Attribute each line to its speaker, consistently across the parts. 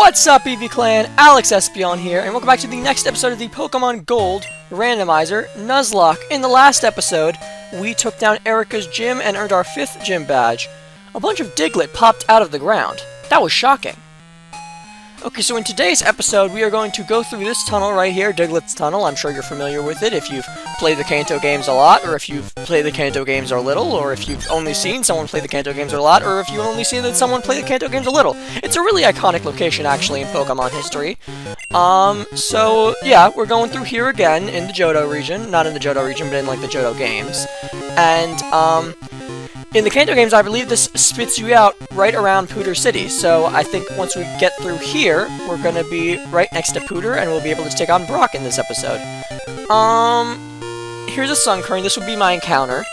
Speaker 1: What's up, EV Clan? Alex Espion here, and welcome back to the next episode of the Pokemon Gold Randomizer Nuzlocke. In the last episode, we took down Erica's gym and earned our 5th gym badge. A bunch of Diglett popped out of the ground. That was shocking. Okay, so in today's episode, we are going to go through this tunnel right here, Diglett's Tunnel. I'm sure you're familiar with it if you've played the Kanto games a lot, or if you've played the Kanto games a little, or if you've only seen someone play the Kanto games a lot, or if you've only seen that someone play the Kanto games a little. It's a really iconic location, actually, in Pokemon history. So, yeah, we're going through here again in the Johto region. Not in the Johto region, but in, like, the Johto games. And, in the Kanto games, I believe this spits you out right around Pewter City, so I think once we get through here, we're gonna be right next to Pewter, and we'll be able to take on Brock in this episode. Here's a Sunkern. This would be my encounter.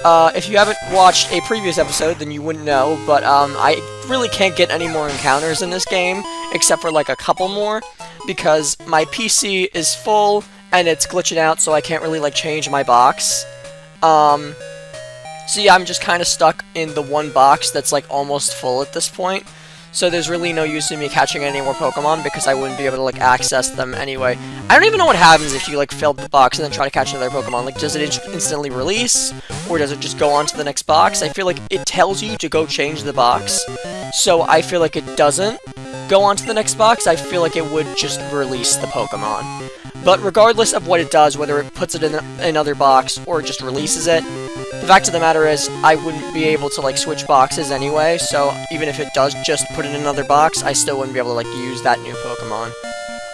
Speaker 1: If you haven't watched a previous episode, then you wouldn't know, but, I really can't get any more encounters in this game, except for, like, a couple more, because my PC is full, and it's glitching out, so I can't really, like, change my box. So yeah, I'm just kind of stuck in the one box that's like almost full at this point. So there's really no use in me catching any more Pokemon because I wouldn't be able to like access them anyway. I don't even know what happens if you like fill the box and then try to catch another Pokemon. Like, does it instantly release? Or does it just go on to the next box? I feel like it tells you to go change the box. So I feel like it doesn't go on to the next box. I feel like it would just release the Pokemon. But regardless of what it does, whether it puts it in another box or just releases it, the fact of the matter is, I wouldn't be able to, like, switch boxes anyway, so even if it does just put it in another box, I still wouldn't be able to, like, use that new Pokemon.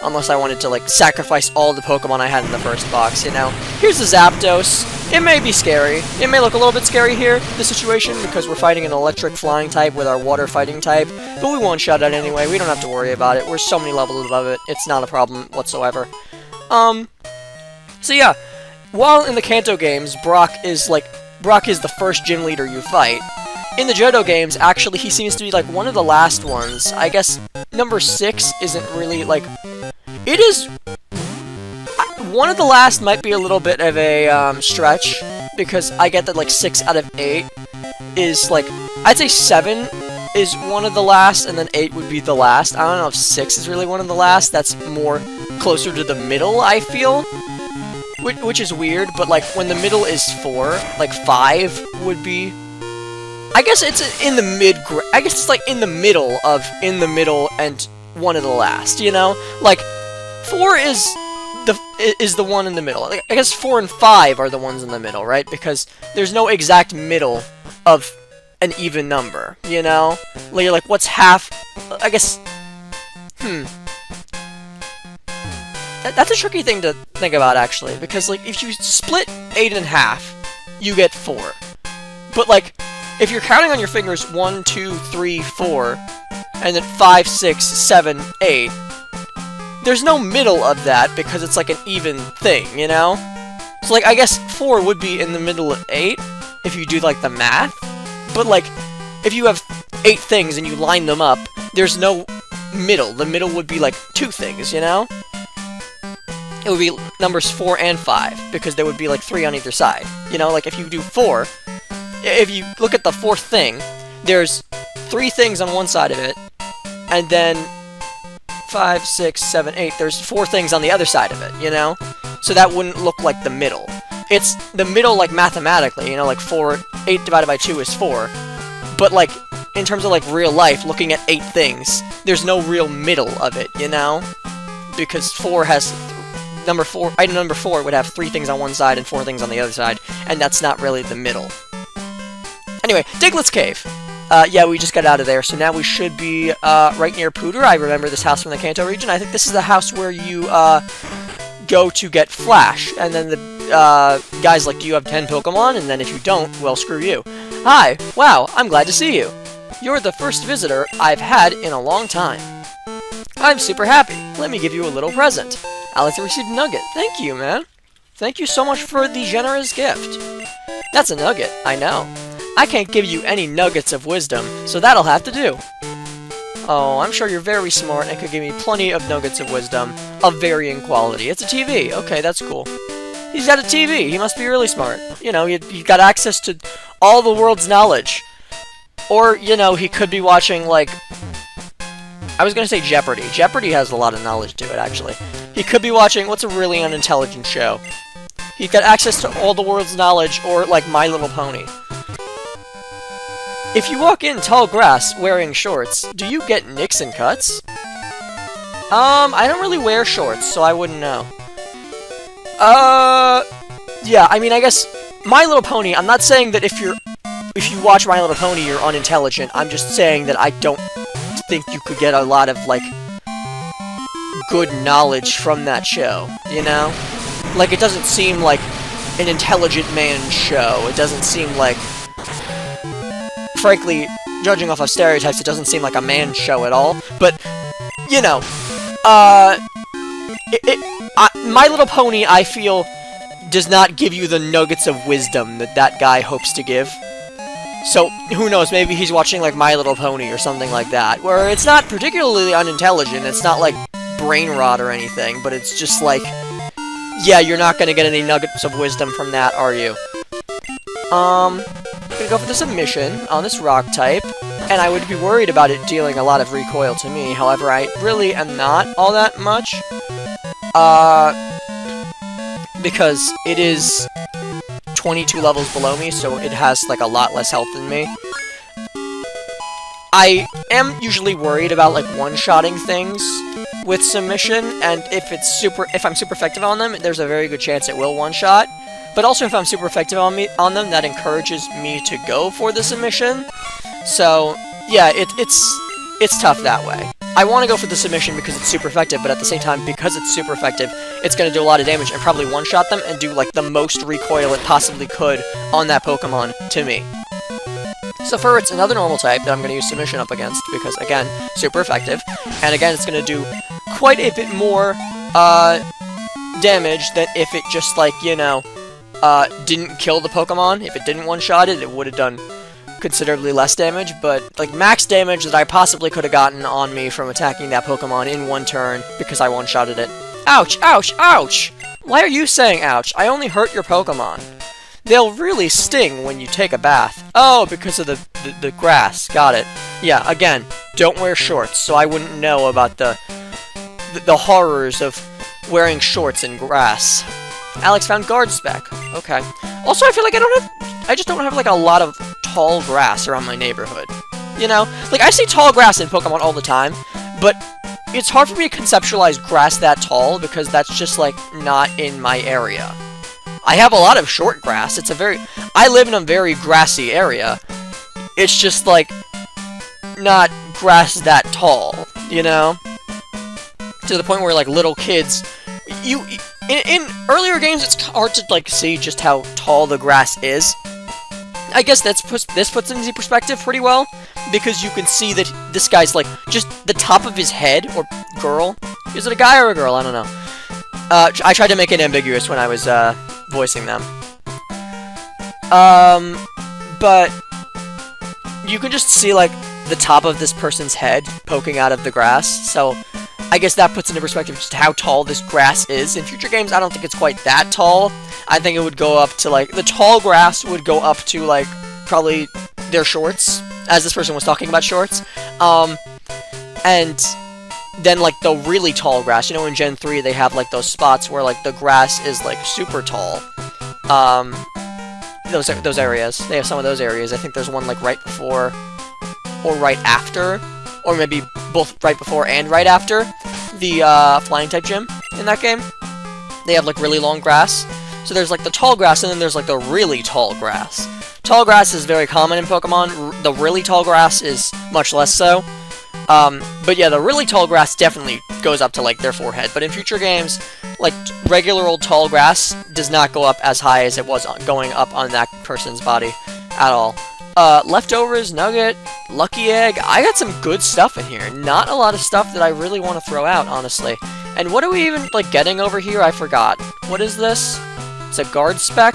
Speaker 1: Unless I wanted to, like, sacrifice all the Pokemon I had in the first box, you know? Here's the Zapdos. It may be scary. It may look a little bit scary here, the situation, because we're fighting an electric flying type with our water fighting type, but we one-shot it anyway. We don't have to worry about it. We're so many levels above it. It's not a problem whatsoever. So yeah, while in the Kanto games, Brock is the first gym leader you fight. In the Johto games, actually, he seems to be, like, one of the last ones. I guess number 6 isn't really, like... It is... One of the last might be a little bit of a, stretch, because I get that, like, 6 out of 8 is, like... I'd say 7 is one of the last, and then 8 would be the last. I don't know if 6 is really one of the last. That's more closer to the middle, I feel. Which is weird, but, like, when the middle is 4, like, 5 would be... I guess it's in the I guess it's, like, in the middle and one of the last, you know? Like, 4 is the one in the middle. Like, I guess 4 and 5 are the ones in the middle, right? Because there's no exact middle of an even number, you know? Like, you're like, what's half... I guess... That's a tricky thing to think about, actually, because, like, if you split 8 in half, you get 4. But, like, if you're counting on your fingers 1, 2, 3, 4, and then 5, 6, 7, 8, there's no middle of that, because it's, like, an even thing, you know? So, like, I guess 4 would be in the middle of 8, if you do, like, the math, but, like, if you have 8 things and you line them up, there's no middle. The middle would be, like, 2 things, you know? It would be numbers 4 and 5, because there would be, like, 3 on either side. You know, like, if you do 4, if you look at the 4th thing, there's 3 things on one side of it, and then 5, 6, 7, 8, there's 4 things on the other side of it, you know? So that wouldn't look like the middle. It's the middle, like, mathematically, you know, like, 8 divided by 2 is 4. But, like, in terms of, like, real life, looking at 8 things, there's no real middle of it, you know? Because 4 has... Item number 4 would have 3 things on one side and 4 things on the other side, and that's not really the middle. Anyway, Diglett's Cave. Yeah, we just got out of there, so now we should be, right near Pewter. I remember this house from the Kanto region. I think this is the house where you, go to get Flash, and then the, guy's like, do you have 10 Pokemon? And then if you don't, well, screw you. Hi, wow, I'm glad to see you. You're the first visitor I've had in a long time. I'm super happy. Let me give you a little present. Alex received a nugget. Thank you, man. Thank you so much for the generous gift. That's a nugget, I know. I can't give you any nuggets of wisdom, so that'll have to do. Oh, I'm sure you're very smart and could give me plenty of nuggets of wisdom of varying quality. It's a TV. Okay, that's cool. He's got a TV. He must be really smart. You know, he got access to all the world's knowledge. Or, you know, he could be watching, like, I was gonna say Jeopardy. Jeopardy has a lot of knowledge to it, actually. He could be watching, what's a really unintelligent show? He's got access to all the world's knowledge, or, like, My Little Pony. If you walk in tall grass wearing shorts, do you get nicks and cuts? I don't really wear shorts, so I wouldn't know. Yeah, I mean, I guess My Little Pony, I'm not saying that if you watch My Little Pony, you're unintelligent. I'm just saying that I don't think you could get a lot of, like, good knowledge from that show, you know? Like, it doesn't seem like an intelligent man's show. It doesn't seem like... Frankly, judging off of stereotypes, it doesn't seem like a man's show at all. But, you know, My Little Pony, I feel, does not give you the nuggets of wisdom that that guy hopes to give. So, who knows, maybe he's watching, like, My Little Pony or something like that, where it's not particularly unintelligent, it's not, like, brain rot or anything, but it's just, like, yeah, you're not gonna get any nuggets of wisdom from that, are you? I'm gonna go for the submission on this rock type, and I would be worried about it dealing a lot of recoil to me, however, I really am not all that much, because it is 22 levels below me, so it has, like, a lot less health than me. I am usually worried about, like, one-shotting things with submission, and if I'm super effective on them, there's a very good chance it will one-shot. But also, if I'm super effective on them, that encourages me to go for the submission. So, yeah, it's tough that way. I want to go for the submission because it's super effective, but at the same time, because it's super effective, it's going to do a lot of damage and probably one-shot them and do, like, the most recoil it possibly could on that Pokemon to me. So it's another normal type that I'm going to use submission up against, because, again, super effective. And again, it's going to do quite a bit more damage than if it just, like, you know, didn't kill the Pokemon. If it didn't one-shot it, it would have done considerably less damage, but, like, max damage that I possibly could have gotten on me from attacking that Pokemon in one turn because I one-shotted it. Ouch! Ouch! Ouch! Why are you saying ouch? I only hurt your Pokemon. They'll really sting when you take a bath. Oh, because of the grass. Got it. Yeah, again, don't wear shorts, so I wouldn't know about the horrors of wearing shorts in grass. Alex found guard spec. Okay. Also, I feel like I just don't have, like, a lot of tall grass around my neighborhood. You know? Like, I see tall grass in Pokemon all the time, but it's hard for me to conceptualize grass that tall because that's just, like, not in my area. I have a lot of short grass. I live in a very grassy area. It's just, like, not grass that tall, you know? To the point where, like, little kids... In earlier games, it's hard to, like, see just how tall the grass is. I guess this puts it into perspective pretty well, because you can see that this guy's, like, just the top of his head, or girl. Is it a guy or a girl? I don't know. I tried to make it ambiguous when I was, voicing them. But you can just see, like, the top of this person's head poking out of the grass, so I guess that puts into perspective just how tall this grass is. In future games, I don't think it's quite that tall. I think it would go up to, like, the tall grass would go up to, like, probably their shorts, as this person was talking about shorts. And then, like, the really tall grass, you know, in Gen 3, they have, like, those spots where, like, the grass is, like, super tall. Those areas. They have some of those areas. I think there's one, like, right before, or right after, or maybe both right before and right after the, Flying-type gym in that game. They have, like, really long grass. So there's, like, the tall grass, and then there's, like, the really tall grass. Tall grass is very common in Pokemon. The really tall grass is much less so. But yeah, the really tall grass definitely goes up to, like, their forehead. But in future games, like, regular old tall grass does not go up as high as it was going up on that person's body at all. Leftovers, Nugget, Lucky Egg. I got some good stuff in here. Not a lot of stuff that I really want to throw out, honestly. And what are we even, like, getting over here? I forgot. What is this? It's a guard spec.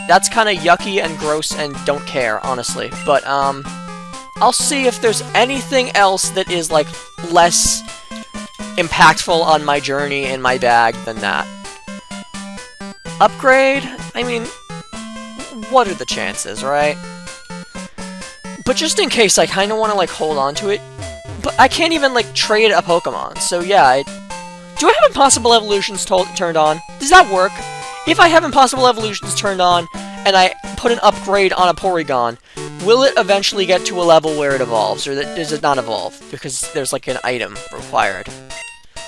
Speaker 1: That's kind of yucky and gross and don't care, honestly. But, I'll see if there's anything else that is, like, less impactful on my journey in my bag than that. Upgrade? I mean, what are the chances, right? But just in case, I kind of want to, like, hold on to it, But I can't even, like, trade a Pokemon. So, yeah, do I have Impossible Evolutions turned on? Does that work? If I have Impossible Evolutions turned on, and I put an upgrade on a Porygon, will it eventually get to a level where it evolves, or does it not evolve? Because there's, like, an item required.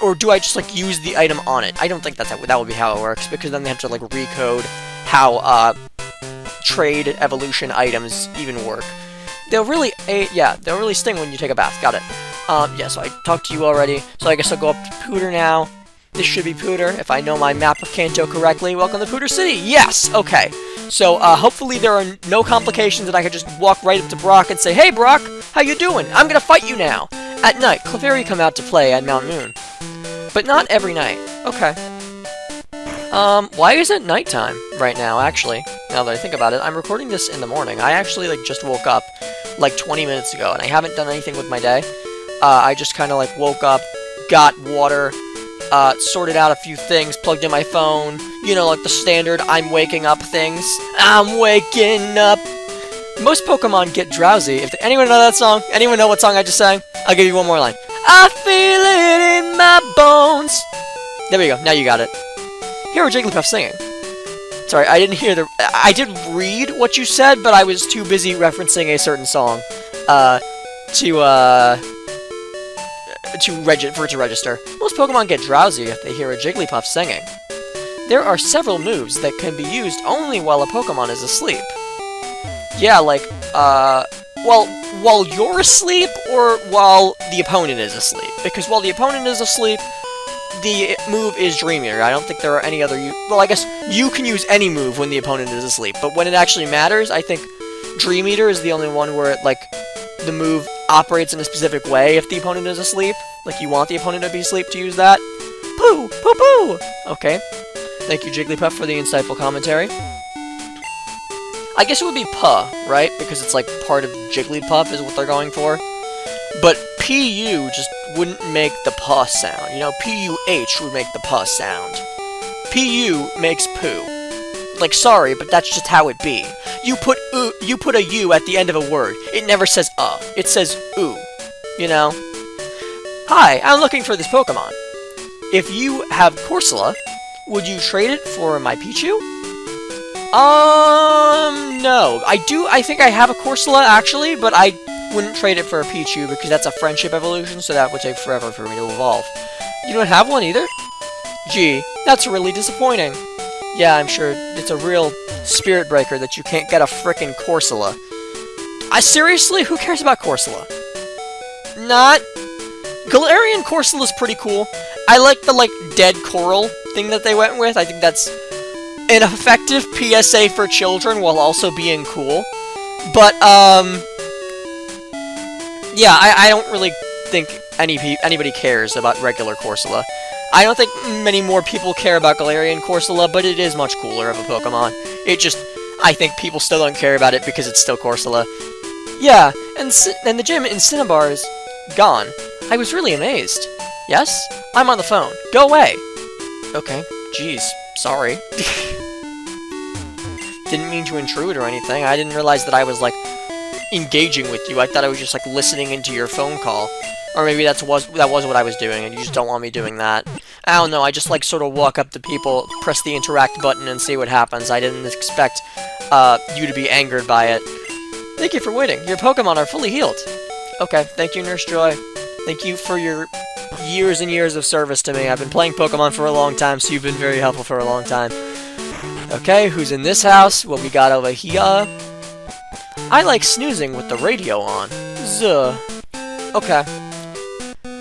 Speaker 1: Or do I just, like, use the item on it? I don't think that would be how it works, because then they have to, like, recode how, trade evolution items even work. They'll really sting when you take a bath. Got it. Yeah, so I talked to you already, so I guess I'll go up to Pewter now. This should be Pewter, if I know my map of Kanto correctly. Welcome to Pewter City! Yes! Okay. So, hopefully there are no complications and I can just walk right up to Brock and say, "Hey, Brock! How you doing? I'm gonna fight you now!" At night, Clefairy come out to play at Mount Moon. But not every night. Okay. Why is it nighttime right now, actually? Now that I think about it, I'm recording this in the morning. I actually, like, just woke up, like, 20 minutes ago, and I haven't done anything with my day. I just kind of, like, woke up, got water, sorted out a few things, plugged in my phone, you know, like the standard I'm waking up things. I'm waking up! Most Pokemon get drowsy. Anyone know that song? Anyone know what song I just sang? I'll give you one more line. I feel it in my bones! There we go, now you got it. Here are Jigglypuff singing. Sorry, I didn't hear I did read what you said, but I was too busy referencing a certain song, for it to register. Most Pokemon get drowsy if they hear a Jigglypuff singing. There are several moves that can be used only while a Pokemon is asleep. Yeah, like, well, while you're asleep, or while the opponent is asleep. Because while the opponent is asleep, the move is Dream Eater. I don't think there are any other well, I guess you can use any move when the opponent is asleep, but when it actually matters, I think Dream Eater is the only one where, like, the move operates in a specific way if the opponent is asleep. Like, you want the opponent to be asleep to use that. Poo! Poo poo! Okay. Thank you, Jigglypuff, for the insightful commentary. I guess it would be puh, right? Because it's, like, part of Jigglypuff is what they're going for. But PU just wouldn't make the puh sound. You know, PUH would make the puh sound. PU makes poo. Like, sorry, but that's just how it be. You put a U at the end of a word. It never says it says oo. You know? Hi, I'm looking for this Pokemon. If you have Corsola, would you trade it for my Pichu? No. I think I have a Corsola, actually, but I wouldn't trade it for a Pichu because that's a friendship evolution, so that would take forever for me to evolve. You don't have one either? Gee, that's really disappointing. Yeah, I'm sure it's a real spirit breaker that you can't get a frickin' Corsola. Seriously? Who cares about Corsola? Not... Galarian Corsola's pretty cool. I like the, like, dead coral thing that they went with. I think that's an effective PSA for children while also being cool. But, yeah, I don't really think anybody cares about regular Corsola. I don't think many more people care about Galarian Corsola, but it is much cooler of a Pokemon. It just, I think people still don't care about it because it's still Corsola. Yeah, and the gym in Cinnabar is gone. I was really amazed. Yes? I'm on the phone. Go away! Okay, jeez, sorry. Didn't mean to intrude or anything. I didn't realize that I was, like, engaging with you. I thought I was just, like, listening into your phone call. Or maybe that was what I was doing, and you just don't want me doing that. I don't know, I just, like, sort of walk up to people, press the interact button, and see what happens. I didn't expect, you to be angered by it. Thank you for waiting. Your Pokemon are fully healed. Okay, thank you, Nurse Joy. Thank you for your years and years of service to me. I've been playing Pokemon for a long time, so you've been very helpful for a long time. Okay, who's in this house? What we got over here? I like snoozing with the radio on. Zuh. Okay.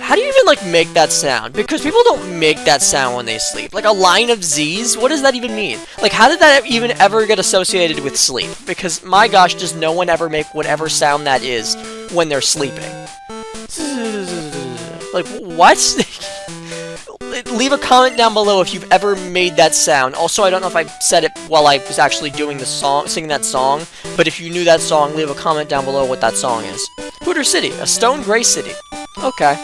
Speaker 1: How do you even, like, make that sound? Because people don't make that sound when they sleep. Like, a line of Z's? What does that even mean? Like, how did that even ever get associated with sleep? Because, my gosh, does no one ever make whatever sound that is when they're sleeping? Like, what? Leave a comment down below if you've ever made that sound. Also, I don't know if I said it while I was actually doing the song, singing that song, but if you knew that song, leave a comment down below what that song is. Pewter City, a stone gray city. Okay.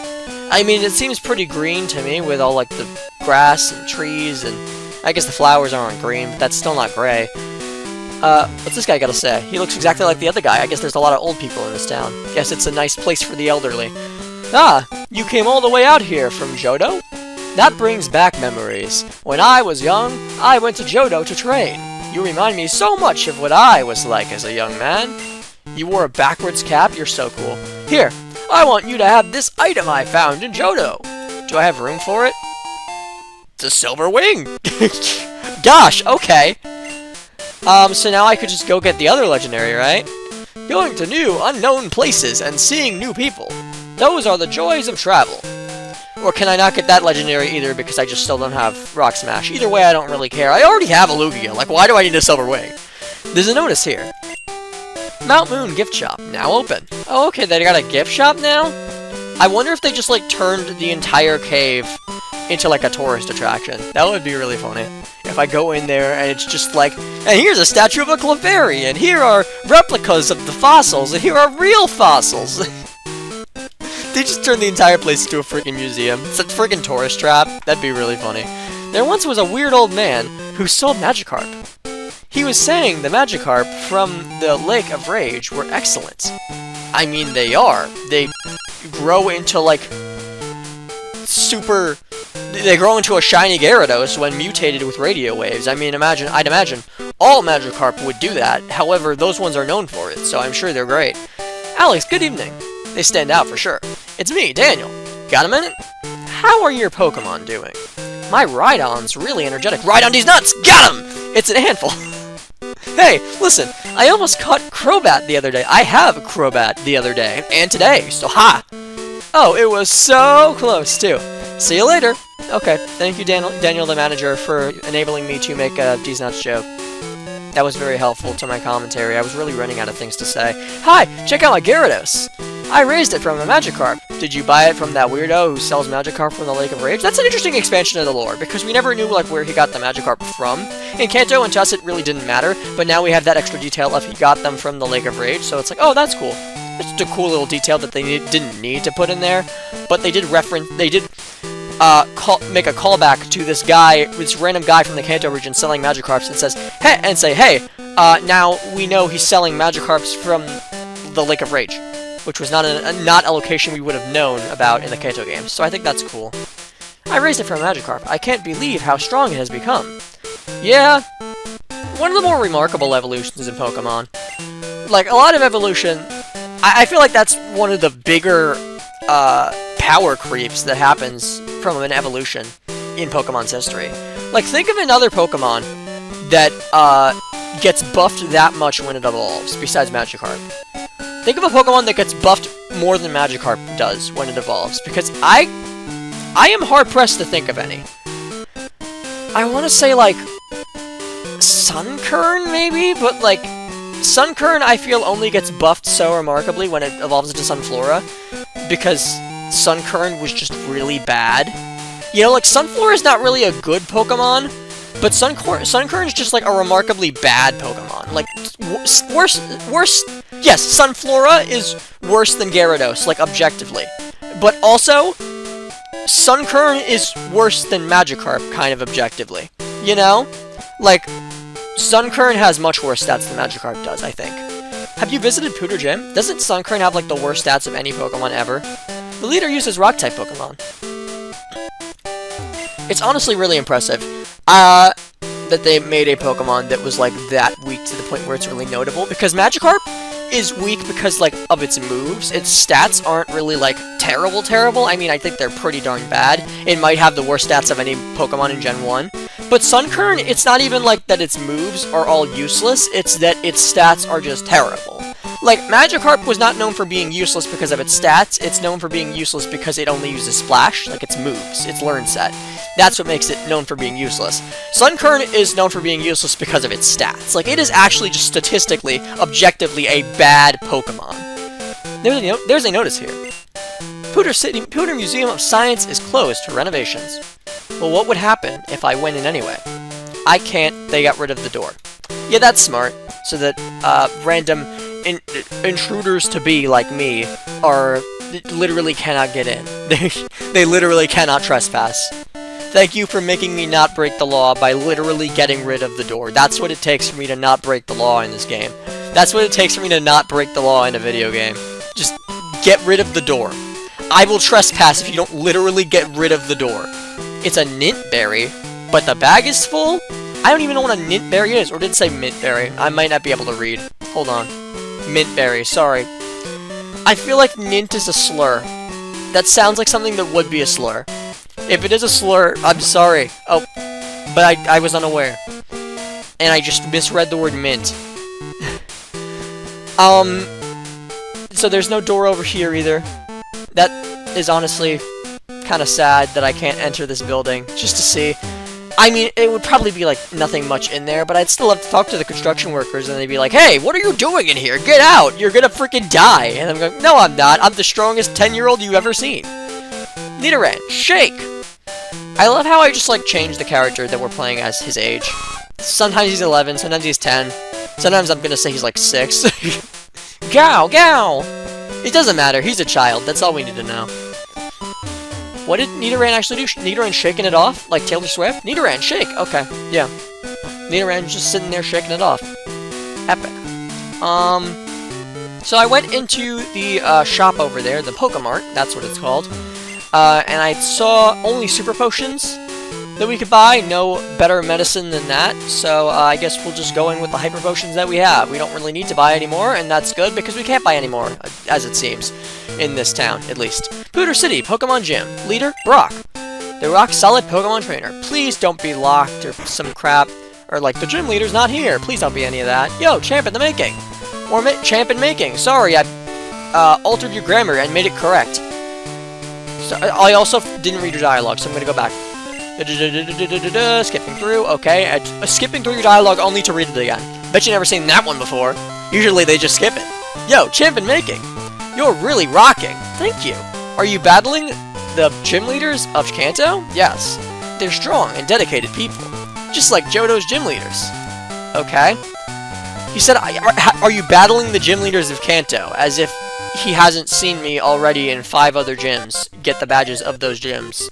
Speaker 1: I mean, it seems pretty green to me, with all, like, the grass and trees, and I guess the flowers aren't green, but that's still not gray. What's this guy gotta say? He looks exactly like the other guy. I guess there's a lot of old people in this town. Guess it's a nice place for the elderly. Ah, you came all the way out here from Johto? That brings back memories. When I was young, I went to Johto to train. You remind me so much of what I was like as a young man. You wore a backwards cap? You're so cool. Here, I want you to have this item I found in Johto. Do I have room for it? It's a silver wing! Gosh, okay. So now I could just go get the other legendary, right? Going to new, unknown places and seeing new people. Those are the joys of travel. Or can I not get that legendary either because I just still don't have Rock Smash? Either way, I don't really care. I already have a Lugia. Like, why do I need a Silver Wing? There's a notice here. Mount Moon gift shop, now open. Oh, okay, they got a gift shop now? I wonder if they just, like, turned the entire cave into, like, a tourist attraction. That would be really funny. If I go in there and it's just like, and here's a statue of a Clefairy, and here are replicas of the fossils, and here are real fossils. They just turned the entire place into a freaking museum. It's a freaking tourist trap. That'd be really funny. There once was a weird old man who sold Magikarp. He was saying the Magikarp from the Lake of Rage were excellent. I mean, they are. They grow into, like, super... They grow into a shiny Gyarados when mutated with radio waves. I mean, I'd imagine all Magikarp would do that. However, those ones are known for it, so I'm sure they're great. Alex, good evening. They stand out for sure. It's me, Daniel. Got a minute? How are your Pokemon doing? My Rhydon's really energetic. Rhydon, these nuts! Got him! It's an handful. Hey, listen, I almost caught Crobat the other day. I have a Crobat the other day, and today, so ha! Oh, it was so close, too. See you later. Okay, thank you, Daniel the manager, for enabling me to make a These Nuts joke. That was very helpful to my commentary. I was really running out of things to say. Hi, check out my Gyarados. I raised it from a Magikarp. Did you buy it from that weirdo who sells Magikarp from the Lake of Rage? That's an interesting expansion of the lore, because we never knew, like, where he got the Magikarp from. In Kanto and to us, it really didn't matter, but now we have that extra detail of he got them from the Lake of Rage, so it's like, oh, that's cool. It's just a cool little detail that they didn't need to put in there, but they did make a callback to this guy, this random guy from the Kanto region selling Magikarps, and says, hey, and say, hey, now we know he's selling Magikarps from the Lake of Rage, which was not a location we would have known about in the Kanto games, so I think that's cool. I raised it from a Magikarp. I can't believe how strong it has become. Yeah, one of the more remarkable evolutions in Pokemon. Like, a lot of evolution, I feel like that's one of the bigger power creeps that happens from an evolution in Pokemon's history. Like, think of another Pokemon that gets buffed that much when it evolves, besides Magikarp. Think of a Pokemon that gets buffed more than Magikarp does when it evolves, because I am hard-pressed to think of any. I want to say, like, Sunkern, maybe? But, like, Sunkern, I feel, only gets buffed so remarkably when it evolves into Sunflora, because Sunkern was just really bad. You know, like, Sunflora is not really a good Pokemon, but Sunkern is just, like, a remarkably bad Pokemon. Like, worse... Yes, Sunflora is worse than Gyarados, like, objectively. But also, Sunkern is worse than Magikarp, kind of objectively. You know? Like, Sunkern has much worse stats than Magikarp does, I think. Have you visited Pewter Gym? Doesn't Sunkern have, like, the worst stats of any Pokemon ever? The leader uses Rock-type Pokemon. It's honestly really impressive that they made a Pokemon that was, like, that weak to the point where it's really notable, because Magikarp is weak because, like, of its moves. Its stats aren't really, like, terrible. I mean, I think they're pretty darn bad. It might have the worst stats of any Pokemon in Gen 1. But Sunkern, it's not even, like, that its moves are all useless, it's that its stats are just terrible. Like, Magikarp was not known for being useless because of its stats, it's known for being useless because it only uses Splash, like its moves, its learn set. That's what makes it known for being useless. Sunkern is known for being useless because of its stats. Like, it is actually just statistically, objectively, a bad Pokemon. There's a notice here. Pewter Museum of Science is closed for renovations. Well, what would happen if I went in anyway? I can't, they got rid of the door. Yeah, that's smart, so that random intruders to be like me literally cannot get in. They literally cannot trespass. Thank you for making me not break the law by literally getting rid of the door. That's what it takes for me to not break the law in this game. That's what it takes for me to not break the law in a video game. Just get rid of the door. I will trespass if you don't literally get rid of the door. It's a Nint Berry, but the bag is full? I don't even know what a Nint Berry is, or did it say Mint Berry? I might not be able to read. Hold on. Mint Berry, sorry. I feel like Nint is a slur. That sounds like something that would be a slur. If it is a slur, I'm sorry. Oh, but I was unaware. And I just misread the word mint. So there's no door over here either. That is honestly kind of sad that I can't enter this building just to see. I mean, it would probably be like nothing much in there, but I'd still have to talk to the construction workers and they'd be like, hey, what are you doing in here? Get out! You're gonna freaking die! And I'm going, no, I'm not. I'm the strongest 10-year-old you've ever seen. Nidoran, shake! I love how I just like change the character that we're playing as his age. Sometimes he's 11, sometimes he's 10. Sometimes I'm gonna say he's like 6. Gow, gow! It doesn't matter, he's a child, that's all we need to know. What did Nidoran actually do? Nidoran shaking it off? Like Taylor Swift? Nidoran, shake! Okay, yeah. Nidoran's just sitting there shaking it off. Epic. So I went into the shop over there, the Pokemart, that's what it's called. And I saw only super potions that we could buy, no better medicine than that, so I guess we'll just go in with the hyper potions that we have. We don't really need to buy anymore, and that's good, because we can't buy anymore, as it seems, in this town, at least. Pewter City, Pokemon Gym. Leader, Brock. The rock-solid Pokemon trainer. Please don't be locked or some crap, or like, the gym leader's not here. Please don't be any of that. Yo, champ in the making. Or champ in making. Sorry, I altered your grammar and made it correct. So, I also didn't read your dialogue, so I'm gonna go back. Skipping through, okay. Skipping through your dialogue only to read it again. Bet you never seen that one before. Usually they just skip it. Yo, champ in making. You're really rocking. Thank you. Are you battling the gym leaders of Kanto? Yes. They're strong and dedicated people. Just like Johto's gym leaders. Okay. He said, are you battling the gym leaders of Kanto? As if he hasn't seen me already in 5 other gyms get the badges of those gyms.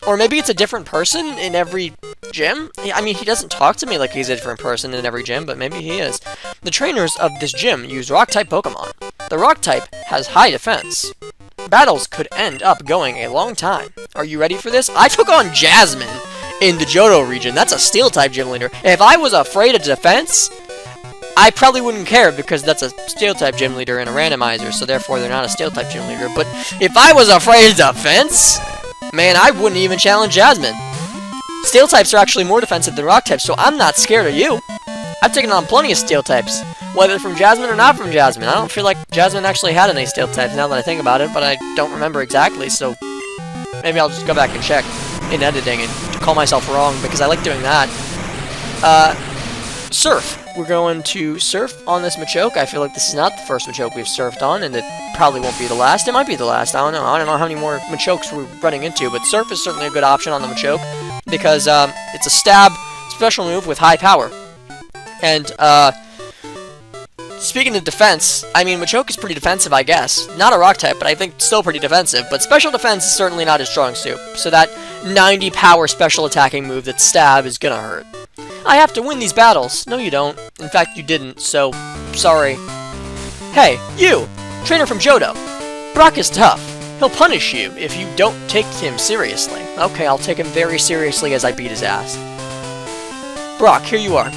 Speaker 1: Or maybe it's a different person in every gym? I mean, he doesn't talk to me like he's a different person in every gym, but maybe he is. The trainers of this gym use Rock-type Pokemon. The Rock-type has high defense. Battles could end up going a long time. Are you ready for this? I took on Jasmine in the Johto region. That's a Steel-type gym leader. If I was afraid of defense, I probably wouldn't care because that's a Steel-type gym leader and a randomizer, so therefore they're not a Steel-type gym leader. But if I was afraid of defense, man, I wouldn't even challenge Jasmine. Steel types are actually more defensive than rock types, so I'm not scared of you. I've taken on plenty of steel types, whether from Jasmine or not from Jasmine. I don't feel like Jasmine actually had any steel types now that I think about it, but I don't remember exactly, so maybe I'll just go back and check in editing and call myself wrong, because I like doing that. Surf. We're going to surf on this Machoke. I feel like this is not the first Machoke we've surfed on, and it probably won't be the last. It might be the last. I don't know. I don't know how many more Machokes we're running into, but surf is certainly a good option on the Machoke because it's a stab special move with high power. And speaking of defense, I mean, Machoke is pretty defensive, I guess. Not a rock type, but I think still pretty defensive. But special defense is certainly not his strong suit. So that 90 power special attacking move that stab is gonna hurt. I have to win these battles. No, you don't. In fact, you didn't, so sorry. Hey, you! Trainer from Johto. Brock is tough. He'll punish you if you don't take him seriously. Okay, I'll take him very seriously as I beat his ass. Brock, here you are.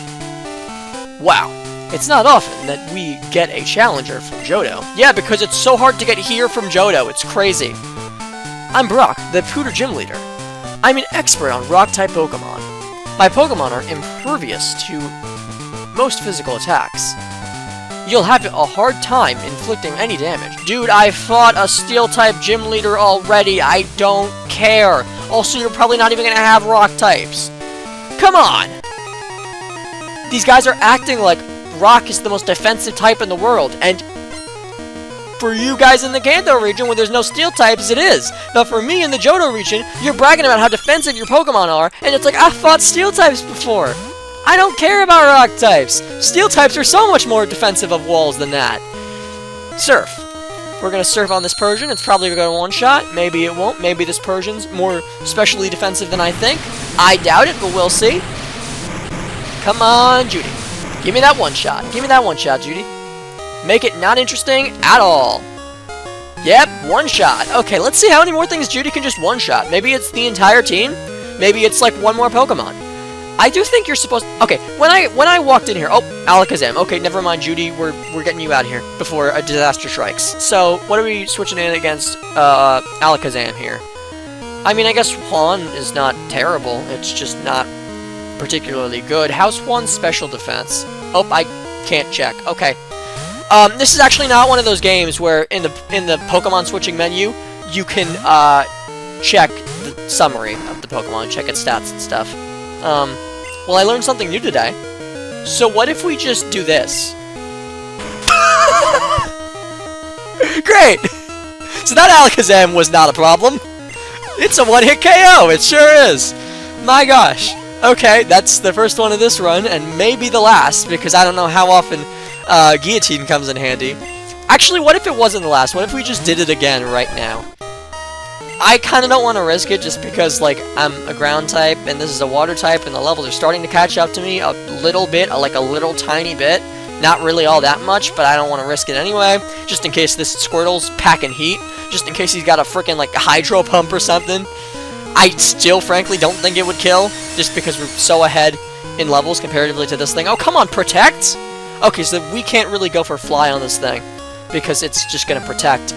Speaker 1: Wow. It's not often that we get a challenger from Johto. Yeah, because it's so hard to get here from Johto. It's crazy. I'm Brock, the Pewter Gym Leader. I'm an expert on Rock-type Pokemon. My Pokemon are impervious to most physical attacks. You'll have a hard time inflicting any damage. Dude, I fought a Steel-type gym leader already. I don't care. Also, you're probably not even gonna have Rock types. Come on! These guys are acting like Rock is the most defensive type in the world, and for you guys in the Kanto region where there's no Steel types, it is. But for me in the Johto region, you're bragging about how defensive your Pokemon are, and it's like, I fought Steel types before. I don't care about Rock types. Steel types are so much more defensive of walls than that. Surf. We're gonna surf on this Persian. It's probably gonna one-shot. Maybe it won't. Maybe this Persian's more specially defensive than I think. I doubt it, but we'll see. Come on, Judy. Give me that one-shot. Give me that one-shot, Judy. Make it not interesting at all. Yep, one shot. Okay, let's see how many more things Judy can just one shot. Maybe it's the entire team. Maybe it's like one more Pokemon. I do think you're supposed to... Okay, when I walked in here... Oh, Alakazam. Okay, never mind, Judy. We're getting you out of here before a disaster strikes. So, what are we switching in against Alakazam here? I mean, I guess Juan is not terrible. It's just not particularly good. How's Juan's special defense? Oh, I can't check. Okay. This is actually not one of those games where in the Pokemon switching menu, you can check the summary of the Pokemon, check its stats and stuff. Well, I learned something new today. So what if we just do this? Great! So that Alakazam was not a problem. It's a one-hit KO, it sure is. My gosh. Okay, that's the first one of this run, and maybe the last, because I don't know how often Guillotine comes in handy. Actually, what if it wasn't the last? What if we just did it again right now? I kind of don't want to risk it just because, like, I'm a ground type, and this is a water type, and the levels are starting to catch up to me a little bit, like a little tiny bit. Not really all that much, but I don't want to risk it anyway, just in case this Squirtle's packing heat, just in case he's got a freaking, like, hydro pump or something. I still, frankly, don't think it would kill, just because we're so ahead in levels comparatively to this thing. Oh, come on, protect! Okay, so we can't really go for fly on this thing, because it's just going to protect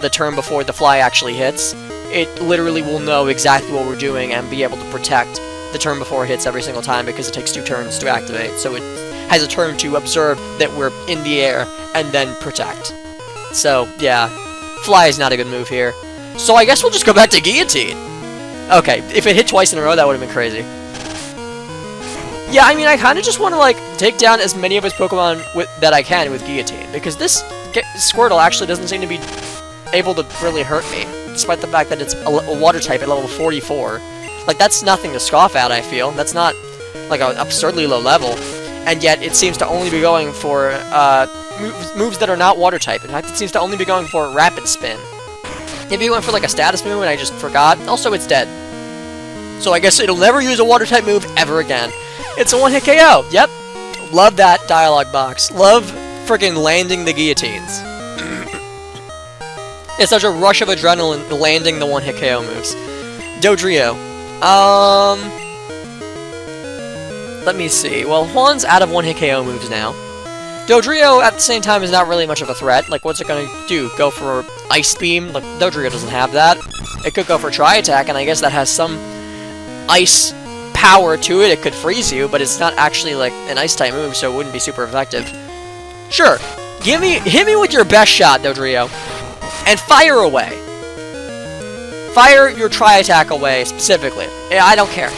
Speaker 1: the turn before the fly actually hits. It literally will know exactly what we're doing and be able to protect the turn before it hits every single time, because it takes 2 turns to activate, so it has a turn to observe that we're in the air and then protect. So, yeah, fly is not a good move here. So I guess we'll just go back to Guillotine. Okay, if it hit twice in a row, that would have been crazy. Yeah, I mean, I kind of just want to, like, take down as many of his Pokemon that I can with Guillotine, because this Squirtle actually doesn't seem to be able to really hurt me, despite the fact that it's a water type at level 44. Like, that's nothing to scoff at, I feel. That's not, like, an absurdly low level, and yet it seems to only be going for moves that are not water type. In fact, it seems to only be going for Rapid Spin. Maybe it went for, like, a status move and I just forgot. Also, it's dead. So I guess it'll never use a water type move ever again. It's a one-hit KO. Yep. Love that dialogue box. Love freaking landing the guillotines. It's such a rush of adrenaline landing the one-hit KO moves. Dodrio. Let me see. Well, Juan's out of one-hit KO moves now. Dodrio, at the same time, is not really much of a threat. Like, what's it gonna do? Go for Ice Beam? Like, Dodrio doesn't have that. It could go for Tri-Attack, and I guess that has some ice power to it. It could freeze you, but it's not actually, like, an Ice-type move, so it wouldn't be super effective. Sure. Hit me with your best shot, Dodrio. And fire away. Fire your Tri-Attack away, specifically. Yeah, I don't care.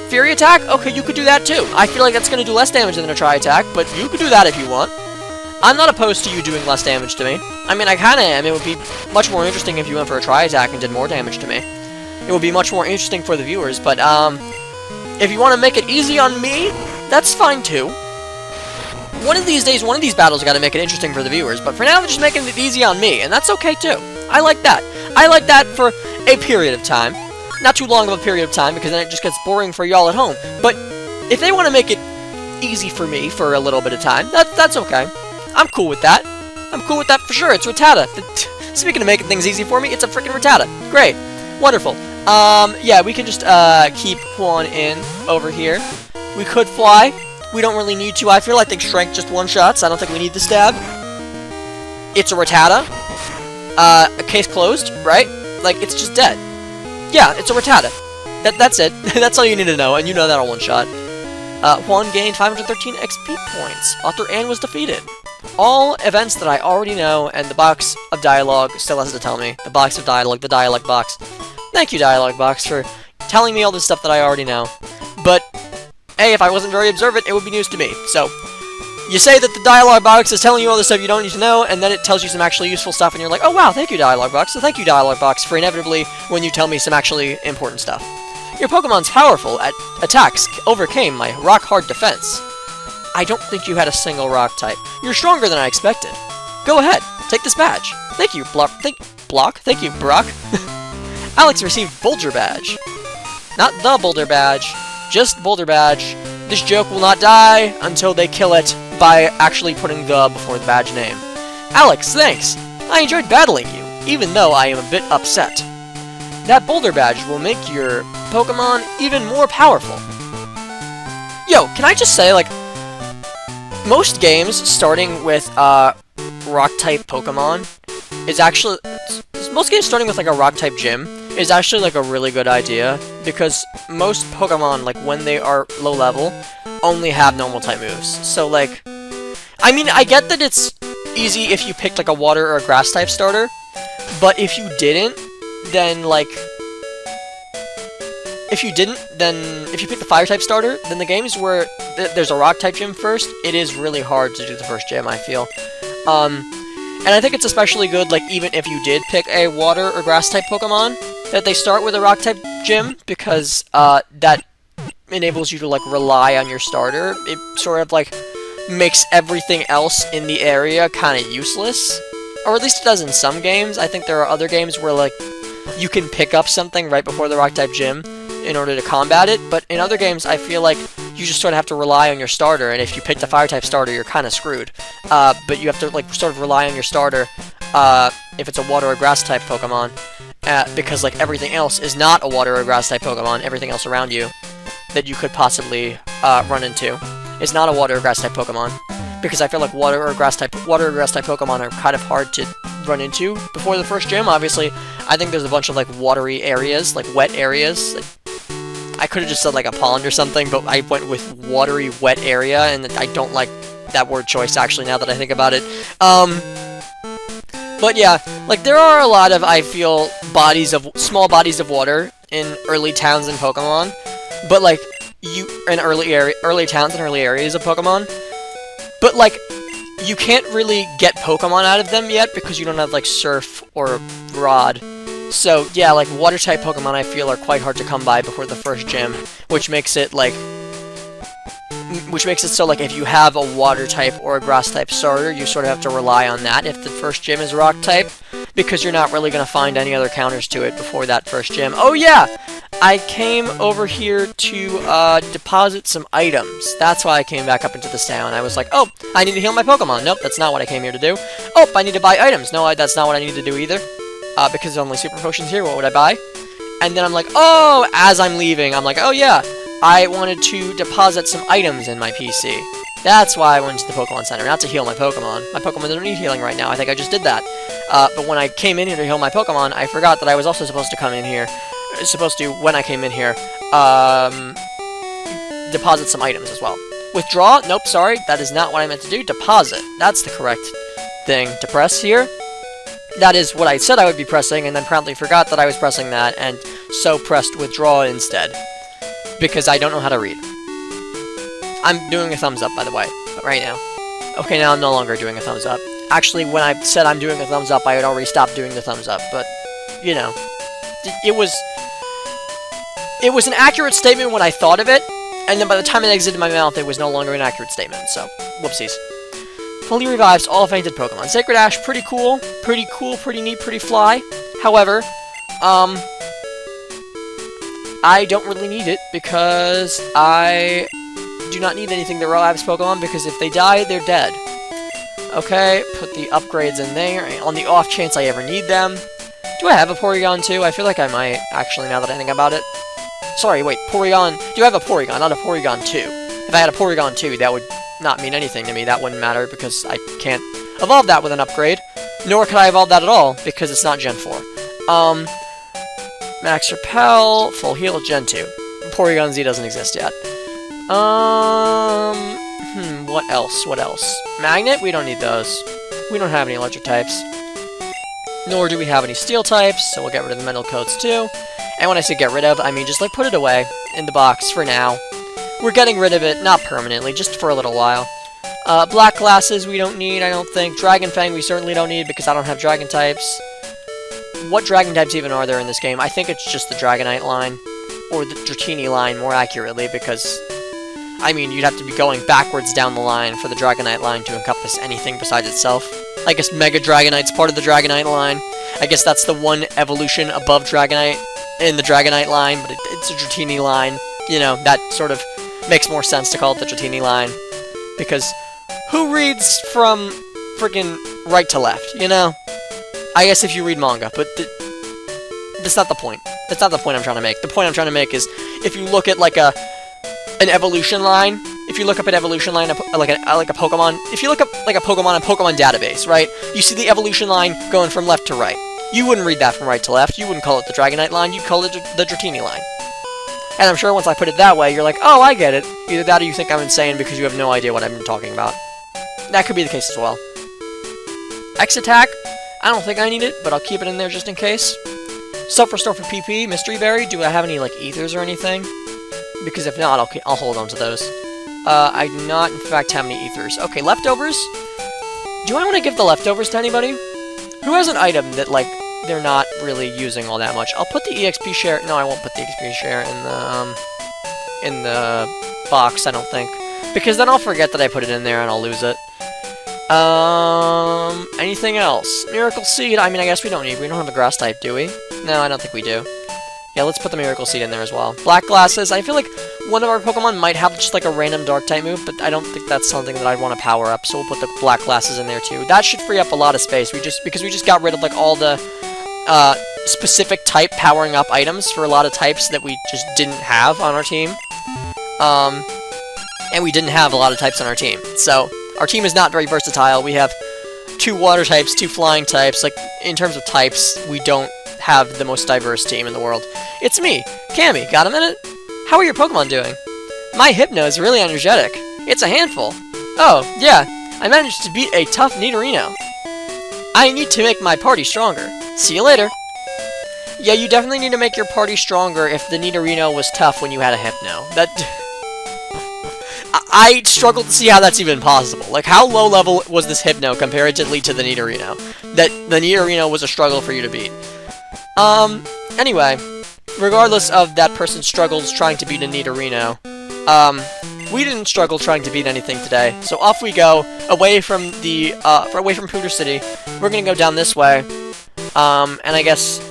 Speaker 1: Fury Attack? Okay, you could do that too. I feel like that's going to do less damage than a Tri-Attack, but you could do that if you want. I'm not opposed to you doing less damage to me. I mean, I kind of am. It would be much more interesting if you went for a Tri-Attack and did more damage to me. It would be much more interesting for the viewers, but if you want to make it easy on me, that's fine too. One of these days, one of these battles got to make it interesting for the viewers, but for now, they're just making it easy on me, and that's okay too. I like that. I like that for a period of time. Not too long of a period of time, because then it just gets boring for y'all at home. But if they want to make it easy for me for a little bit of time, that's okay. I'm cool with that. I'm cool with that for sure. It's Rattata. Speaking of making things easy for me, it's a freaking Rattata. Great. Wonderful. Yeah, we can just keep Juan in over here. We could fly. We don't really need to. I feel like they shrank just one-shots. I don't think we need the stab. It's a Rattata. Case closed, right? Like, it's just dead. Yeah, it's a Rattata. That's it. That's all you need to know, and you know that on one shot. Juan gained 513 XP points. Author Anne was defeated. All events that I already know, and the box of dialogue still has to tell me. The box of dialogue, the dialogue box. Thank you, dialogue box, for telling me all this stuff that I already know. But, hey, if I wasn't very observant, it would be news to me. So, you say that the dialogue box is telling you all this stuff you don't need to know, and then it tells you some actually useful stuff, and you're like, oh wow, thank you, dialogue box. So thank you, dialogue box, for inevitably when you tell me some actually important stuff. Your Pokemon's powerful at attacks overcame my rock-hard defense. I don't think you had a single rock type. You're stronger than I expected. Go ahead, take this badge. Thank you, Thank you, Brock. Alex received Boulder Badge. Not the Boulder Badge, just Boulder Badge. This joke will not die until they kill it by actually putting the before the badge name. Alex, thanks. I enjoyed battling you. even though I am a bit upset. That boulder badge will make your Pokemon even more powerful. Yo, can I just say, like, most games starting with rock-type Pokemon is actually... Most games starting with, like, a rock-type gym is actually, like, a really good idea, because most Pokemon, like, when they are low-level, only have normal-type moves. So, like... I mean, I get that it's easy if you picked, like, a water or a grass-type starter, but if you didn't, then, like... If you pick the fire-type starter, then the games where there's a rock-type gym first, it is really hard to do the first gym, I feel. And I think it's especially good, like, even if you did pick a water or grass-type Pokemon, that they start with a rock-type gym, because, that enables you to, like, rely on your starter. It sort of, like, makes everything else in the area kind of useless. Or at least it does in some games. I think there are other games where, like, you can pick up something right before the rock-type gym in order to combat it, but in other games, I feel like you just sort of have to rely on your starter, and if you pick the fire-type starter, you're kind of screwed. But you have to, like, sort of rely on your starter, if it's a water or grass-type Pokemon, because, like, everything else is not a water or grass-type Pokemon. Everything else around you that you could possibly, run into is not a water or grass-type Pokemon, because I feel like water or grass-type Pokemon are kind of hard to run into before the first gym. Obviously, I think there's a bunch of, like, watery areas, like, wet areas. I could have just said, like, a pond or something, but I went with watery, wet area, and I don't like that word choice, actually, now that I think about it. But yeah, like, there are a lot of, I feel, small bodies of water in early towns in Pokemon, but, like, in early towns and early areas of Pokemon, but, like, you can't really get Pokemon out of them yet, because you don't have, like, Surf or Rod. So, yeah, like, water-type Pokemon, I feel, are quite hard to come by before the first gym, which makes it, so, like, if you have a water-type or a grass-type starter, you sort of have to rely on that if the first gym is rock-type, because you're not really going to find any other counters to it before that first gym. Oh, yeah! I came over here to, deposit some items. That's why I came back up into this town. I was like, oh, I need to heal my Pokemon. Nope, that's not what I came here to do. Oh, I need to buy items. No, that's not what I need to do either. Because there's only super potions here, what would I buy? And then I'm like, oh, as I'm leaving, I'm like, oh yeah, I wanted to deposit some items in my PC. That's why I went to the Pokemon Center, not to heal my Pokemon. My Pokemon don't need healing right now, I think I just did that. But when I came in here to heal my Pokemon, I forgot that I was also supposed to come in here, when I came in here, deposit some items as well. Withdraw? Nope, sorry, that is not what I meant to do. Deposit. That's the correct thing to press here. That is what I said I would be pressing, and then promptly forgot that I was pressing that, and so pressed withdraw instead. Because I don't know how to read. I'm doing a thumbs up, by the way, right now. Okay, now I'm no longer doing a thumbs up. Actually, when I said I'm doing a thumbs up, I had already stopped doing the thumbs up, but, you know. It was an accurate statement when I thought of it, and then by the time it exited my mouth, it was no longer an accurate statement, so, whoopsies. Fully revives all fainted Pokemon. Sacred Ash, pretty cool, pretty neat, pretty fly. However, I don't really need it, because I do not need anything that revives Pokemon, because if they die, they're dead. Okay, put the upgrades in there, on the off chance I ever need them. Do I have a Porygon 2? I feel like I might, actually, now that I think about it. Sorry, wait, Porygon... Do I have a Porygon, not a Porygon 2? If I had a Porygon 2, that would not mean anything to me. That wouldn't matter, because I can't evolve that with an upgrade. Nor could I evolve that at all, because it's not Gen 4. Max Repel, Full Heal, Gen 2. Porygon Z doesn't exist yet. What else? Magnet? We don't need those. We don't have any electric types. Nor do we have any steel types, so we'll get rid of the mental coats too. And when I say get rid of, I mean just, like, put it away in the box for now. We're getting rid of it, not permanently, just for a little while. Black glasses we don't need, I don't think. Dragon Fang we certainly don't need, because I don't have dragon types. What dragon types even are there in this game? I think it's just the Dragonite line. Or the Dratini line, more accurately, because... I mean, you'd have to be going backwards down the line for the Dragonite line to encompass anything besides itself. I guess Mega Dragonite's part of the Dragonite line. I guess that's the one evolution above Dragonite in the Dragonite line, but it's a Dratini line. You know, that sort of makes more sense to call it the Dratini line. Because who reads from freaking right to left, you know? I guess if you read manga, but that's not the point. That's not the point I'm trying to make. The point I'm trying to make is, if you look at like an evolution line, if you look up an evolution line, like a Pokemon, if you look up like a Pokemon and Pokemon database, right? You see the evolution line going from left to right. You wouldn't read that from right to left. You wouldn't call it the Dragonite line. You'd call it the Dratini line. And I'm sure once I put it that way, you're like, oh, I get it. Either that or you think I'm insane because you have no idea what I'm talking about. That could be the case as well. X attack. I don't think I need it, but I'll keep it in there just in case. Self-restore for PP, Mystery Berry. Do I have any, like, ethers or anything? Because if not, I'll hold on to those. I do not, in fact, have any ethers. Okay, leftovers. Do I want to give the leftovers to anybody? Who has an item that, like, they're not really using all that much? I'll put the EXP share... No, I won't put the EXP share in the box, I don't think. Because then I'll forget that I put it in there and I'll lose it. Anything else? Miracle Seed, I mean, I guess we don't need. We don't have a grass type, do we? No, I don't think we do. Yeah, let's put the Miracle Seed in there as well. Black Glasses, I feel like one of our Pokemon might have just like a random Dark type move, but I don't think that's something that I'd want to power up, so we'll put the Black Glasses in there too. That should free up a lot of space, because we just got rid of like all the specific type powering up items for a lot of types that we just didn't have on our team. And we didn't have a lot of types on our team, so our team is not very versatile. We have 2 water types, 2 flying types. Like, in terms of types, we don't have the most diverse team in the world. It's me, Cammy. Got a minute? How are your Pokemon doing? My Hypno is really energetic. It's a handful. Oh, yeah. I managed to beat a tough Nidorino. I need to make my party stronger. See you later. Yeah, you definitely need to make your party stronger if the Nidorino was tough when you had a Hypno. I struggle to see how that's even possible. Like, how low level was this Hypno comparatively to the Nidorino? That the Nidorino was a struggle for you to beat. Anyway, regardless of that person's struggles trying to beat a Nidorino, we didn't struggle trying to beat anything today. So off we go, away from Pewter City. We're gonna go down this way. And I guess,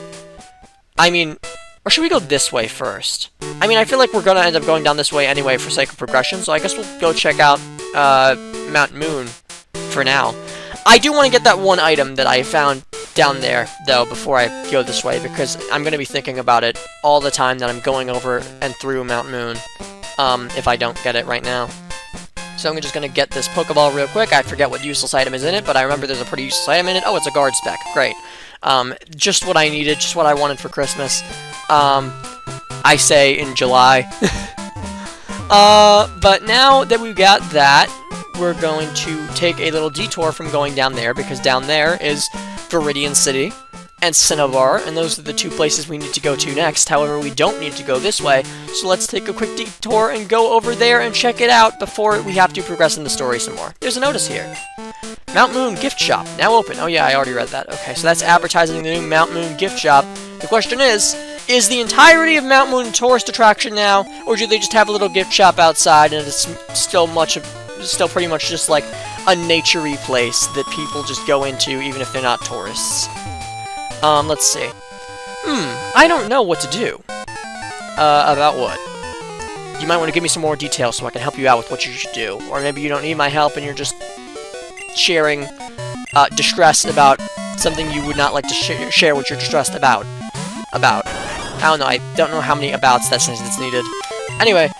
Speaker 1: I mean, or should we go this way first? I mean, I feel like we're gonna end up going down this way anyway for sake of progression, so I guess we'll go check out, Mount Moon for now. I do want to get that one item that I found down there, though, before I go this way, because I'm gonna be thinking about it all the time that I'm going over and through Mount Moon, if I don't get it right now. So I'm just gonna get this Pokeball real quick. I forget what useless item is in it, but I remember there's a pretty useless item in it. Oh, it's a guard spec. Great. Just what I needed, just what I wanted for Christmas. I say in July. But now that we've got that, we're going to take a little detour from going down there, because down there is Viridian City and Cinnabar, and those are the 2 places we need to go to next. However, we don't need to go this way, so let's take a quick detour and go over there and check it out before we have to progress in the story some more. There's a notice here. Mount Moon Gift Shop, now open. Oh yeah, I already read that. Okay, so that's advertising the new Mount Moon Gift Shop. The question is the entirety of Mount Moon a tourist attraction now, or do they just have a little gift shop outside and it's still pretty much just like a nature-y place that people just go into even if they're not tourists? Let's see. I don't know what to do. About what? You might want to give me some more details so I can help you out with what you should do. Or maybe you don't need my help and you're just sharing distress about something you would not like to share what you're distressed about. I don't know, I don't know how many abouts that sentence needed. Anyway,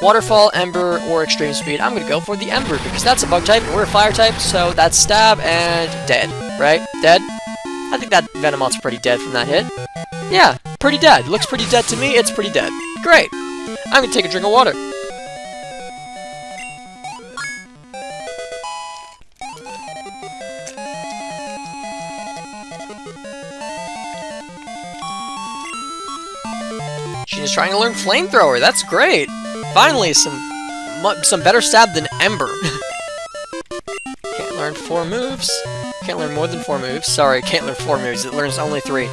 Speaker 1: Waterfall, Ember, or Extreme Speed. I'm gonna go for the Ember, because that's a bug type, and we're a fire type, so that's stab and dead, right? Dead? I think that Venomoth's pretty dead from that hit. Yeah, pretty dead. Looks pretty dead to me, it's pretty dead. Great! I'm gonna take a drink of water. She's trying to learn Flamethrower. That's great. Finally, some better stab than Ember. Can't learn 4 moves. Can't learn more than 4 moves. Sorry, can't learn 4 moves. It learns only 3.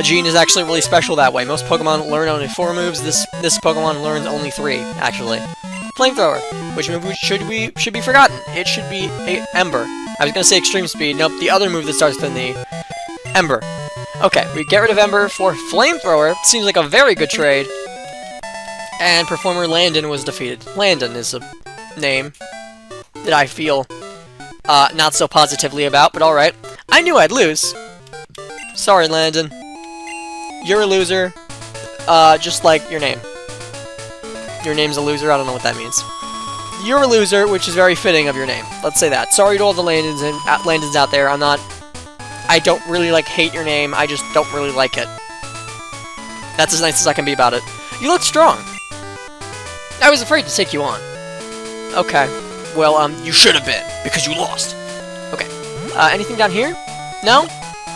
Speaker 1: Jean is actually really special that way. Most Pokemon learn only 4 moves. This Pokemon learns only 3, actually. Flamethrower. Which move should be forgotten? It should be Ember. I was gonna say Extreme Speed. Nope, the other move that starts with the Ember. Okay, we get rid of Ember for Flamethrower. Seems like a very good trade. And Performer Landon was defeated. Landon is a name that I feel not so positively about, but alright. I knew I'd lose. Sorry, Landon. You're a loser. Just like your name. Your name's a loser, I don't know what that means. You're a loser, which is very fitting of your name. Let's say that. Sorry to all the Landons out there. I don't really, like, hate your name. I just don't really like it. That's as nice as I can be about it. You look strong. I was afraid to take you on. Okay. Well, you should have been, because you lost. Okay. Anything down here? No?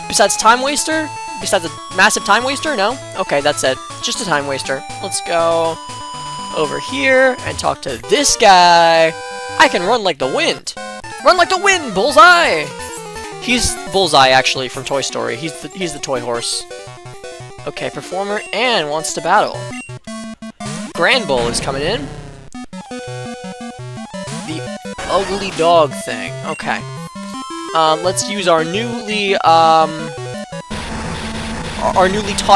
Speaker 1: Besides time waster? Besides a massive time waster? No? Okay, that's it. Just a time waster. Let's go over here and talk to this guy. I can run like the wind. Run like the wind, Bullseye! He's Bullseye, actually, from Toy Story. He's the toy horse. Okay, Performer and wants to battle. Grand Bull is coming in. The ugly dog thing. Okay. Let's use our newly taught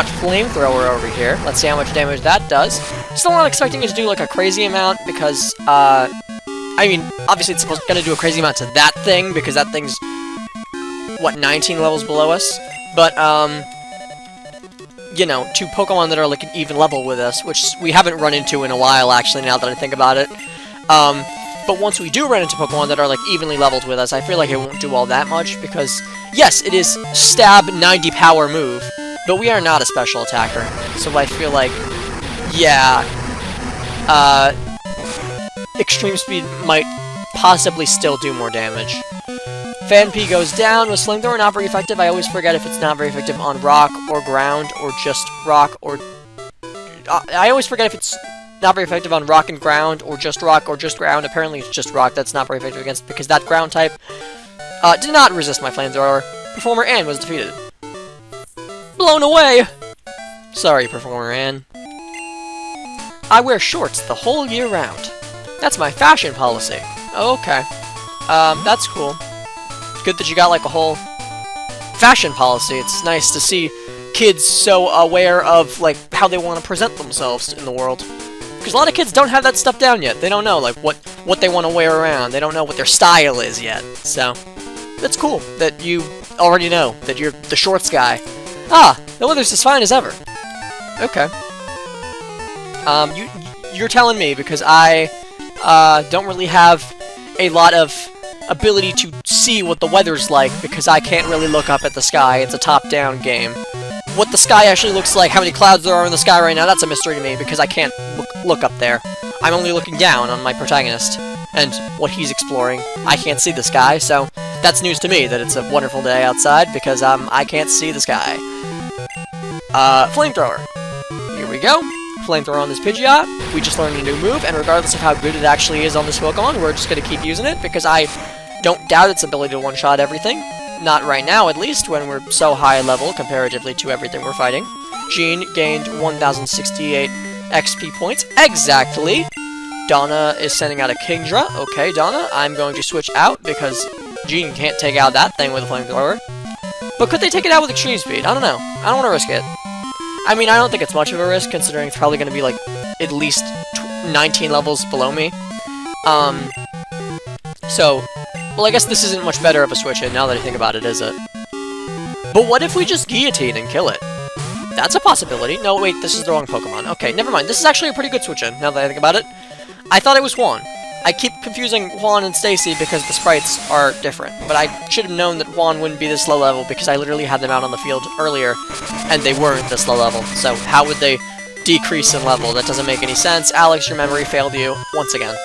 Speaker 1: flamethrower over here. Let's see how much damage that does. Still not expecting it to do like a crazy amount because, I mean, obviously it's gonna do a crazy amount to that thing because that thing's, what, 19 levels below us? But, you know, to Pokemon that are like an even level with us, which we haven't run into in a while, actually, now that I think about it. But once we do run into Pokemon that are like evenly leveled with us, I feel like it won't do all that much because, yes, it is stab 90 power move, but we are not a special attacker. So I feel like, yeah, Extreme Speed might possibly still do more damage. Fan P goes down. With Flamethrower not very effective. I always forget if it's not very effective on rock or ground or just rock or... I always forget if it's not very effective on rock and ground or just rock or just ground. Apparently it's just rock that's not very effective against because that ground type did not resist my Flamethrower. Performer Ann was defeated. Blown away! Sorry, Performer Ann. I wear shorts the whole year round. That's my fashion policy. Okay. That's cool. Good that you got, like, a whole fashion policy. It's nice to see kids so aware of, like, how they want to present themselves in the world. Because a lot of kids don't have that stuff down yet. They don't know, like, what they want to wear around. They don't know what their style is yet. So, that's cool that you already know that you're the shorts guy. Ah, the weather's as fine as ever. Okay. You're telling me because I don't really have a lot of ability to see what the weather's like because I can't really look up at the sky. It's a top-down game. What the sky actually looks like, how many clouds there are in the sky right now, that's a mystery to me because I can't look up there. I'm only looking down on my protagonist and what he's exploring. I can't see the sky, so that's news to me that it's a wonderful day outside because I can't see the sky. Flamethrower. Here we go. Flamethrower on this Pidgeot. We just learned a new move, and regardless of how good it actually is on this Pokemon, we're just going to keep using it, because I don't doubt its ability to one-shot everything. Not right now, at least, when we're so high level comparatively to everything we're fighting. Jean gained 1,068 XP points. Exactly! Donna is sending out a Kingdra. Okay, Donna, I'm going to switch out, because Jean can't take out that thing with a Flamethrower. But could they take it out with Extreme Speed? I don't know. I don't want to risk it. I mean, I don't think it's much of a risk, considering it's probably going to be, like, at least 19 levels below me. So, well, I guess this isn't much better of a switch-in, now that I think about it, is it? But what if we just guillotine and kill it? That's a possibility. No, wait, this is the wrong Pokemon. Okay, never mind. This is actually a pretty good switch-in, now that I think about it. I thought it was Juan. I keep confusing Juan and Stacy because the sprites are different, but I should have known that Juan wouldn't be this low level because I literally had them out on the field earlier, and they weren't this low level. So how would they decrease in level? That doesn't make any sense. Alex, your memory failed you once again.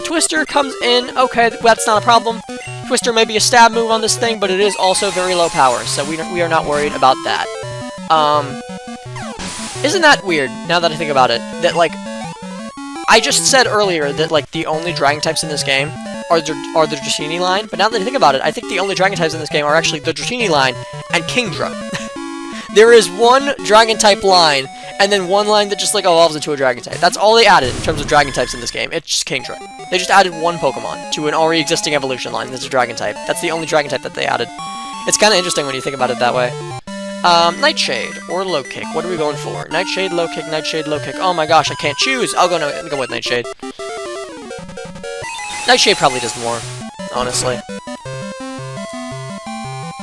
Speaker 1: Twister comes in. Okay, that's not a problem. Twister may be a stab move on this thing, but it is also very low power, so we are not worried about that. Isn't that weird, now that I think about it, that, like, I just said earlier that, like, the only Dragon types in this game are the Dratini line, but now that I think about it, I think the only Dragon types in this game are actually the Dratini line and Kingdra. There is one Dragon type line, and then one line that just, like, evolves into a Dragon type. That's all they added in terms of Dragon types in this game. It's just Kingdra. They just added one Pokemon to an already existing evolution line that's a Dragon type. That's the only Dragon type that they added. It's kind of interesting when you think about it that way. Nightshade or Low Kick. What are we going for? Nightshade, Low Kick, Nightshade, Low Kick. Oh my gosh, I can't choose. I'll go with Nightshade. Nightshade probably does more, honestly.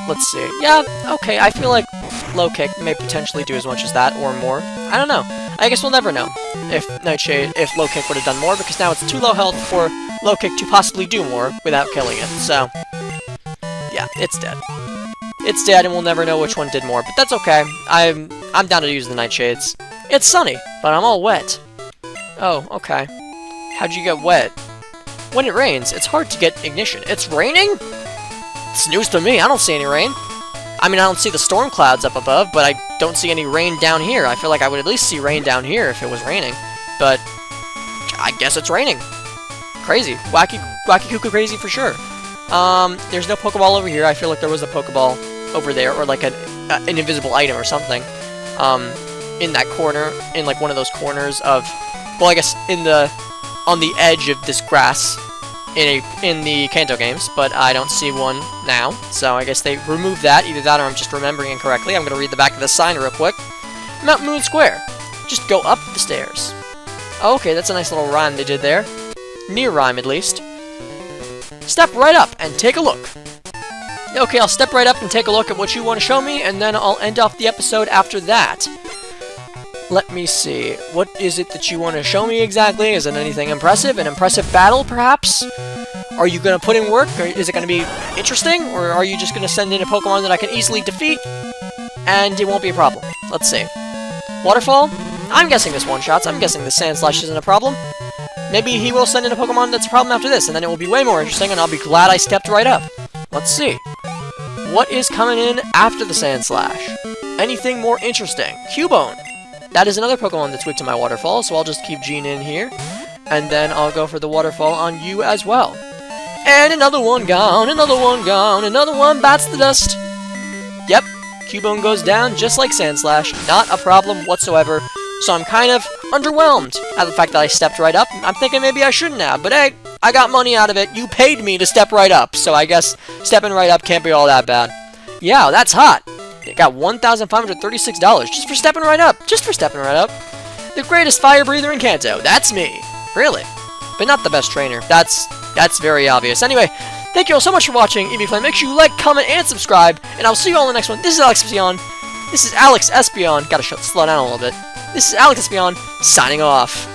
Speaker 1: Let's see. Yeah, okay, I feel like low kick may potentially do as much as that, or more. I don't know. I guess we'll never know if low kick would have done more, because now it's too low health for low kick to possibly do more without killing it. So, yeah, it's dead. It's dead, and we'll never know which one did more, but that's okay. I'm down to use the nightshades. It's sunny, but I'm all wet. Oh, okay. How'd you get wet? When it rains, it's hard to get ignition. It's raining? It's news to me. I don't see any rain. I mean, I don't see the storm clouds up above, but I don't see any rain down here. I feel like I would at least see rain down here if it was raining. But I guess it's raining. Crazy. Wacky cuckoo crazy for sure. There's no Pokeball over here. I feel like there was a Pokeball over there, or like an invisible item or something. In that corner, in like one of those corners of, well, I guess on the edge of this grass in the Kanto games, but I don't see one now, so I guess they removed that. Either that or I'm just remembering incorrectly. I'm going to read the back of the sign real quick. Mount Moon Square. Just go up the stairs. Okay, that's a nice little rhyme they did there. Near rhyme, at least. Step right up and take a look. Okay, I'll step right up and take a look at what you want to show me, and then I'll end off the episode after that. Let me see. What is it that you want to show me exactly? Is it anything impressive? An impressive battle, perhaps? Are you going to put in work? Or is it going to be interesting? Or are you just going to send in a Pokemon that I can easily defeat? And it won't be a problem. Let's see. Waterfall? I'm guessing this one-shots. I'm guessing the Sandslash isn't a problem. Maybe he will send in a Pokemon that's a problem after this, and then it will be way more interesting, and I'll be glad I stepped right up. Let's see. What is coming in after the Sandslash? Anything more interesting? Cubone. That is another Pokemon that's weak to my Waterfall, so I'll just keep Gene in here. And then I'll go for the Waterfall on you as well. And another one gone, another one gone, another one bites the dust. Yep, Cubone goes down just like Sandslash. Not a problem whatsoever. So I'm kind of underwhelmed at the fact that I stepped right up. I'm thinking maybe I shouldn't have, but hey, I got money out of it. You paid me to step right up, so I guess stepping right up can't be all that bad. Yeah, that's hot. It got $1,536 just for stepping right up. Just for stepping right up. The greatest fire breather in Kanto. That's me. Really. But not the best trainer. That's very obvious. Anyway, thank you all so much for watching. EVFlame, make sure you like, comment, and subscribe. And I'll see you all in the next one. This is Alex Espion. This is Alex Espion. Gotta slow down a little bit. This is Alex Espion, signing off.